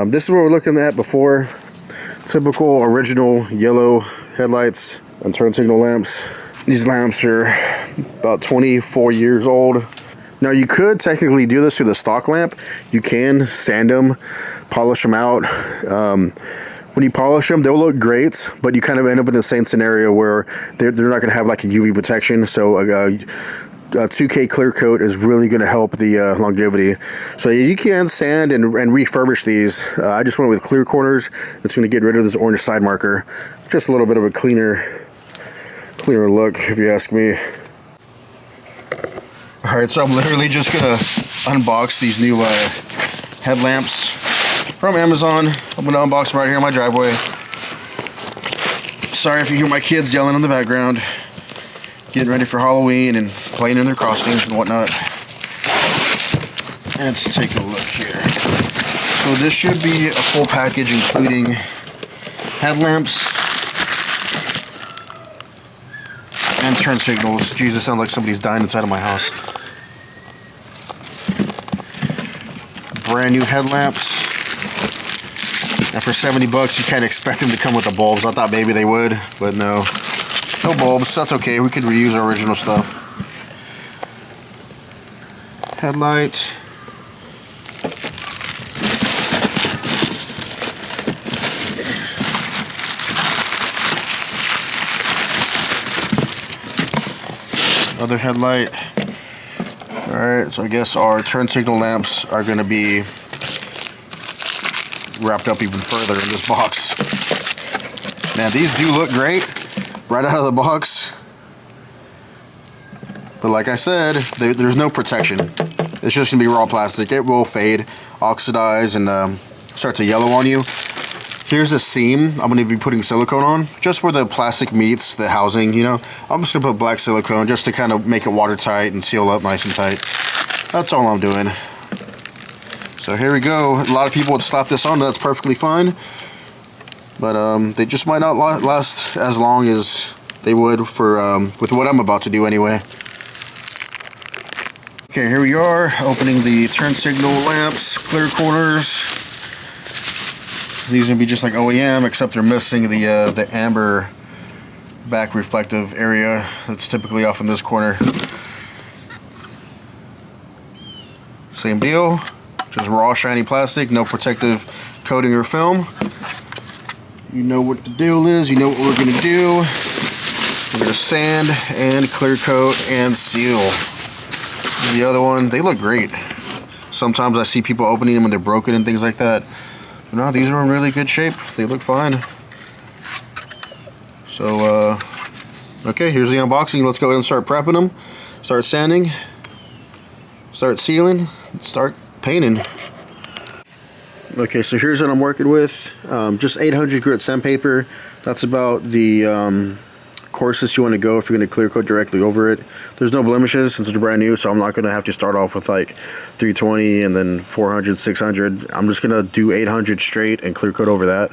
This is what we're looking at before. Typical original yellow headlights and turn signal lamps. These lamps are about 24 years old. Now you could technically do this to the stock lamp. You can sand them, polish them out. When you polish them, they'll look great, but you kind of end up in the same scenario where they're not going to have like a UV protection. So a 2K clear coat is really going to help the longevity. So you can sand and refurbish these. I just went with clear corners. It's going to get rid of this orange side marker. Just a little bit of a cleaner look, if you ask me. Alright, so I'm literally just going to unbox these new headlamps from Amazon. I'm going to unbox them right here in my driveway. Sorry if you hear my kids yelling in the background, getting ready for Halloween and playing in their costumes and whatnot. Let's take a look here. So this should be a full package including headlamps and turn signals. Jesus, sounds like somebody's dying inside of my house. Brand new headlamps. And for 70 bucks, you can't expect them to come with the bulbs. I thought maybe they would, but no. No bulbs. That's okay. We could reuse our original stuff. Headlight. Another headlight. Alright, so I guess our turn signal lamps are going to be wrapped up even further in this box. Man, these do look great right out of the box. But like I said, there's no protection. It's just going to be raw plastic. It will fade, oxidize, and start to yellow on you. Here's a seam I'm going to be putting silicone on, just where the plastic meets the housing, you know. I'm just going to put black silicone just to kind of make it watertight and seal up nice and tight. That's all I'm doing. So here we go. A lot of people would slap this on, that's perfectly fine. But they just might not last as long as they would for with what I'm about to do anyway. Okay, here we are, opening the turn signal lamps, clear corners. These are gonna be just like OEM, except they're missing the amber back reflective area that's typically off in this corner. Same deal, just raw shiny plastic, no protective coating or film. You know what the deal is, you know what we're gonna do. We're gonna sand and clear coat and seal. The other one, they look great. Sometimes I see people opening them and they're broken and things like that. No, these are in really good shape. They look fine. So, okay, here's the unboxing. Let's go ahead and start prepping them. Start sanding. Start sealing. Start painting. Okay, so here's what I'm working with. Just 800 grit sandpaper. That's about the coarsest you want to go if you're going to clear coat directly over it. There's no blemishes since it's brand new, so I'm not going to have to start off with like 320 and then 400, 600. I'm just going to do 800 straight and clear coat over that.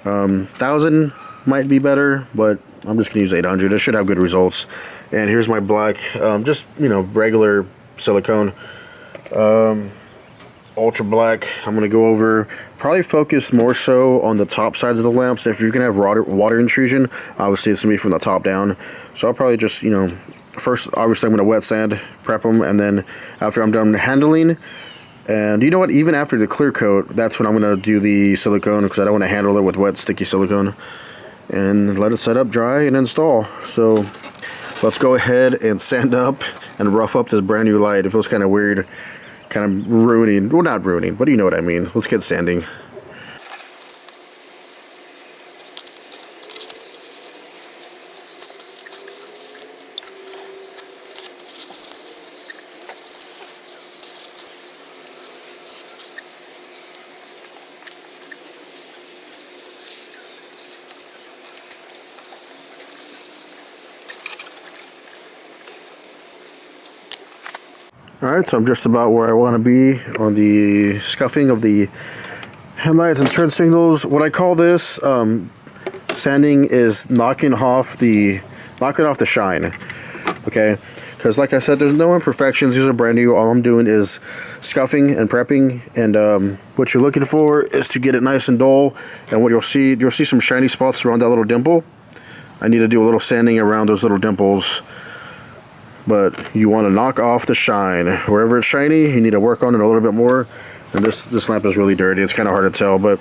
1000 might be better, but I'm just going to use 800. It should have good results. And here's my black, just, you know, regular silicone. Ultra black. I'm going to go over, probably focus more so on the top sides of the lamps. If you're going to have water intrusion, obviously it's going to be from the top down. So I'll probably just, you know, first obviously I'm going to wet sand, prep them, and then after I'm done handling, and you know what, even after the clear coat, that's when I'm going to do the silicone, because I don't want to handle it with wet sticky silicone, and let it set up, dry, and install. So let's go ahead and sand up and rough up this brand new light. It feels kind of weird, kind of ruining, well, not ruining, but you know what I mean. Let's get sanding. Alright, so I'm just about where I want to be on the scuffing of the headlights and turn signals. What I call this sanding is knocking off the shine. Okay, because like I said, there's no imperfections. These are brand new. All I'm doing is scuffing and prepping, and what you're looking for is to get it nice and dull. And what you'll see some shiny spots around that little dimple. I need to do a little sanding around those little dimples, but you want to knock off the shine. Wherever it's shiny, you need to work on it a little bit more. And this lamp is really dirty. It's kind of hard to tell, but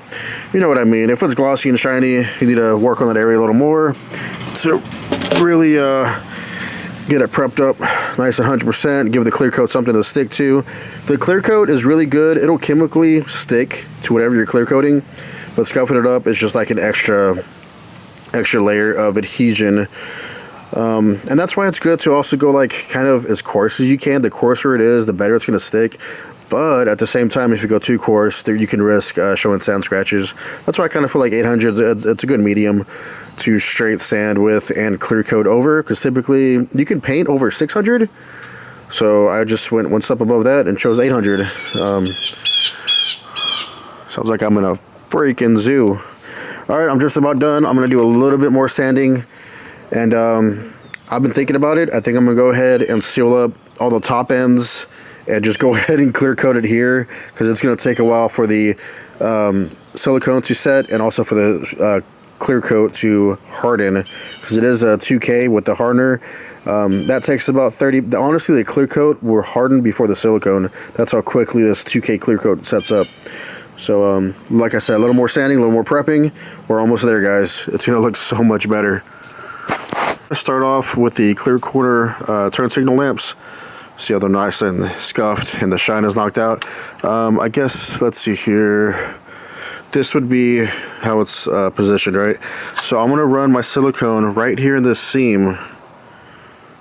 you know what I mean. If it's glossy and shiny, you need to work on that area a little more to really get it prepped up nice and 100%. Give the clear coat something to stick to. The clear coat is really good. It'll chemically stick to whatever you're clear coating, but scuffing it up is just like an extra layer of adhesion. And that's why it's good to also go like kind of as coarse as you can. The coarser it is, the better it's going to stick. But at the same time, if you go too coarse, you can risk showing sand scratches. That's why I kind of feel like 800, it's a good medium to straight sand with and clear coat over. Because typically, you can paint over 600. So I just went one step above that and chose 800. Sounds like I'm in a freaking zoo. Alright, I'm just about done. I'm going to do a little bit more sanding. And I've been thinking about it. I think I'm going to go ahead and seal up all the top ends and just go ahead and clear coat it here, because it's going to take a while for the silicone to set and also for the clear coat to harden, because it is a 2K with the hardener. That takes about 30. Honestly, the clear coat will harden before the silicone. That's how quickly this 2K clear coat sets up. So like I said, a little more sanding, a little more prepping. We're almost there, guys. It's going to look so much better. Let's start off with the clear corner turn signal lamps. See how they're nice and scuffed and the shine is knocked out. I guess, let's see here. This would be how it's positioned, right? So I'm going to run my silicone right here in this seam.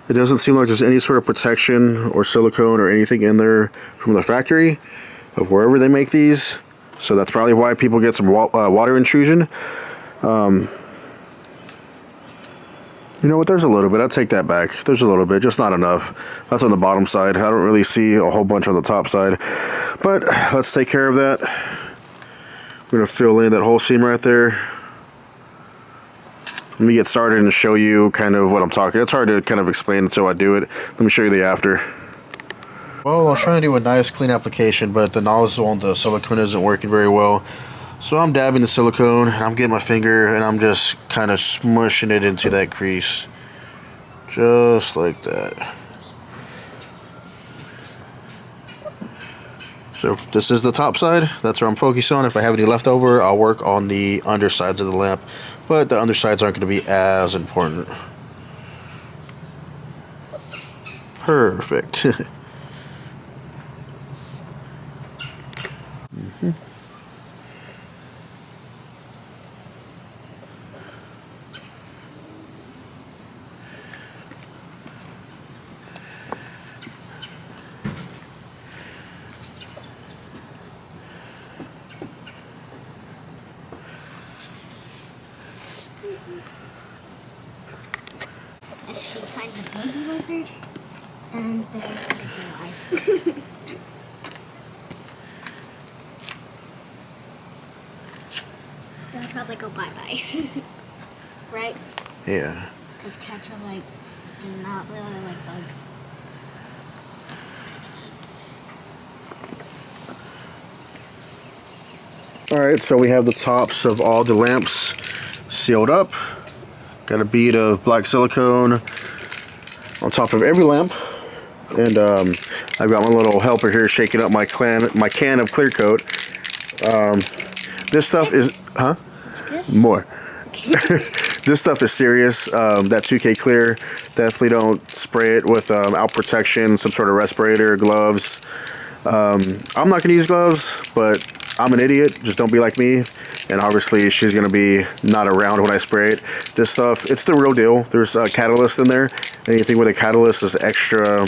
It doesn't seem like there's any sort of protection or silicone or anything in there from the factory of wherever they make these. So that's probably why people get some water intrusion. You know what, there's a little bit. I'll take that back. There's a little bit, just not enough. That's on the bottom side. I don't really see a whole bunch on the top side. But let's take care of that. We're going to fill in that whole seam right there. Let me get started and show you kind of what I'm talking. It's hard to kind of explain until I do it. Let me show you the after. Well, I was trying to do a nice clean application, but the nozzle on the silicone isn't working very well. So I'm dabbing the silicone, and I'm getting my finger, and I'm just kind of smushing it into that crease. Just like that. So this is the top side. That's where I'm focusing on. If I have any left over, I'll work on the undersides of the lamp. But the undersides aren't going to be as important. Perfect. She finds a baby lizard, and there is her life. They'll probably go bye-bye. Right? Yeah. Because cats are like, do not really like bugs. Alright, so we have the tops of all the lamps sealed up. Got a bead of black silicone on top of every lamp. And I've got my little helper here shaking up my can of clear coat. This stuff is... Huh? More. This stuff is serious. That 2K clear, definitely don't spray it without protection, some sort of respirator, gloves. I'm not going to use gloves, but I'm an idiot. Just don't be like me. And obviously she's going to be not around when I spray it. This stuff, it's the real deal. There's a catalyst in there. Anything with a catalyst is extra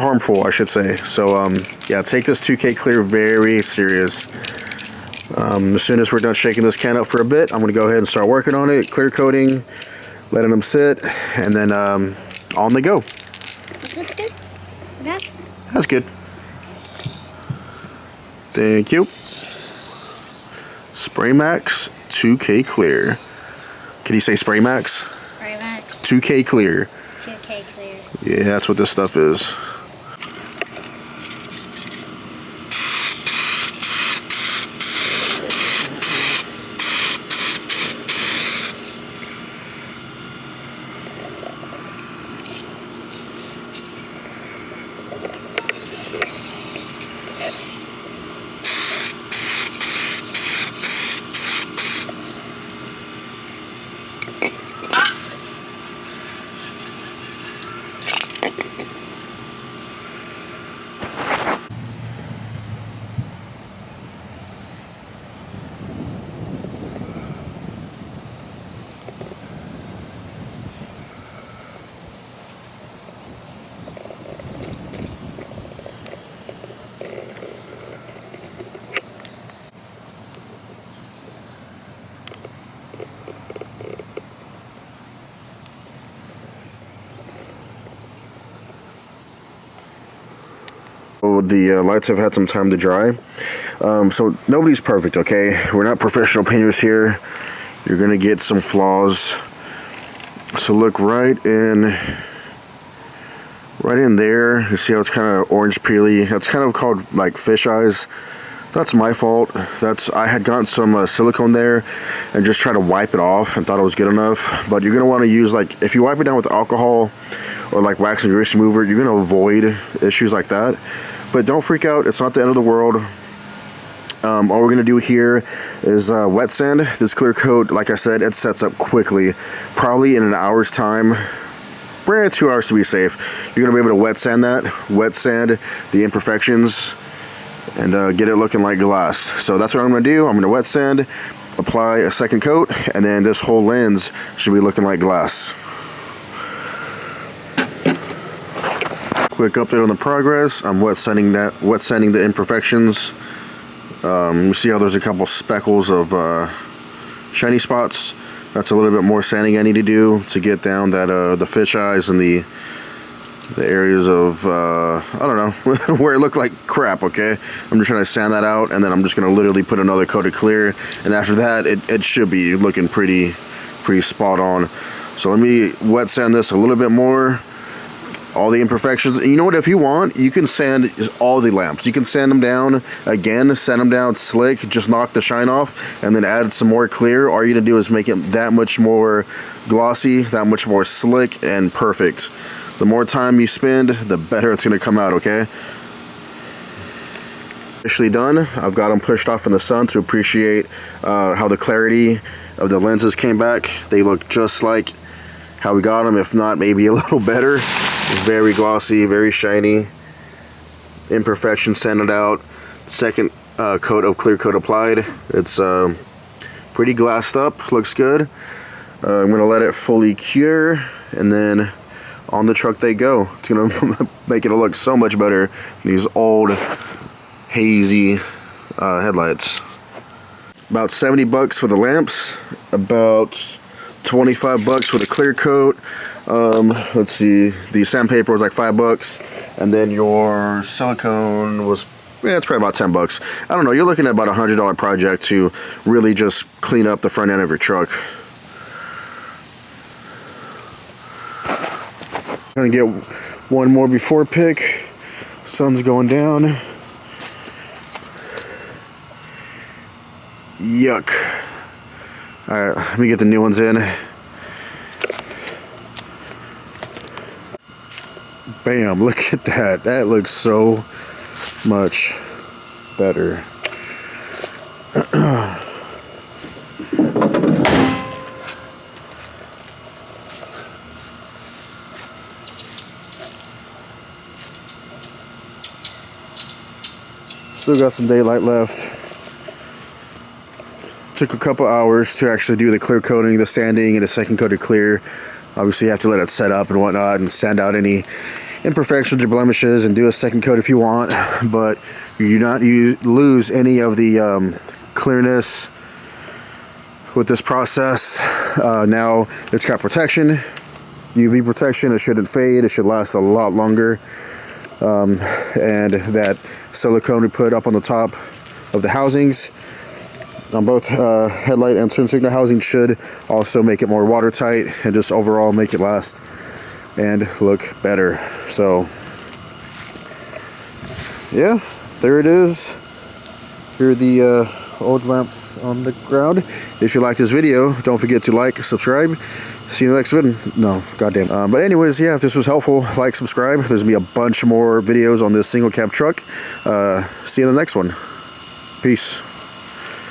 harmful, I should say. So yeah, take this 2K clear very serious. As soon as we're done shaking this can up for a bit, I'm going to go ahead and start working on it, clear coating, letting them sit, and then on they go. Is this good? Okay. That's good. Thank you. Spray Max 2K clear. Can you say Spray Max? Spray Max. 2K clear. 2K clear. Yeah, that's what this stuff is. The lights have had some time to dry, so nobody's perfect, okay? We're not professional painters here. You're gonna get some flaws, so look right in there. You see how it's kind of orange peely? That's kind of called like fish eyes. That's my fault. I had gotten some silicone there and just tried to wipe it off and thought it was good enough. But you're gonna want to use, like, if you wipe it down with alcohol or like wax and grease remover, you're gonna avoid issues like that. But don't freak out, it's not the end of the world. All we're gonna do here is wet sand this clear coat. Like I said, it sets up quickly, probably in an hour's time. 2 hours to be safe. You're gonna be able to wet sand the imperfections, and get it looking like glass. So that's what I'm gonna do. I'm gonna wet sand, apply a second coat, and then this whole lens should be looking like glass. Quick update on the progress. I'm wet sanding the imperfections. You see how there's a couple speckles of shiny spots. That's a little bit more sanding I need to do to get down that the fish eyes and the areas of I don't know where it looked like crap. Okay, I'm just trying to sand that out, and then I'm just gonna literally put another coat of clear, and after that it should be looking pretty spot on. So let me wet sand this a little bit more. All the imperfections. You know what, if you want, you can sand all the lamps. You can sand them down again, sand them down slick, just knock the shine off, and then add some more clear. All you're gonna do is make it that much more glossy, that much more slick and perfect. The more time you spend, the better it's gonna come out, okay? Officially done. I've got them pushed off in the sun to appreciate how the clarity of the lenses came back. They look just like how we got them, if not maybe a little better. Very glossy, very shiny. Imperfections sanded out. Second coat of clear coat applied. It's pretty glassed up, looks good. I'm gonna let it fully cure, and then on the truck they go. It's gonna make it look so much better than these old hazy headlights. About 70 bucks for the lamps, about 25 bucks for the clear coat. Let's see, the sandpaper was like 5 bucks, and then your silicone was, yeah, it's probably about 10 bucks. I don't know, you're looking at about $100 project to really just clean up the front end of your truck. Gonna get one more before pick. Sun's going down. Yuck. Alright, let me get the new ones in. Bam, look at that. That looks so much better. Still got some daylight left. Took a couple hours to actually do the clear coating, the sanding, and the second coat of clear. Obviously you have to let it set up and whatnot and sand out any imperfections or blemishes and do a second coat if you want, but you do not lose any of the clearness with this process. Now it's got protection, UV protection. It shouldn't fade. It should last a lot longer. And that silicone we put up on the top of the housings on both headlight and turn signal housing should also make it more watertight and just overall make it last and look better. So yeah, there it is. Here are the old lamps on the ground. If you like this video, don't forget to like, subscribe. See you in the next video. No, goddamn. But anyways, yeah, if this was helpful, like, subscribe. There's gonna be a bunch more videos on this single cab truck. See you in the next one. Peace.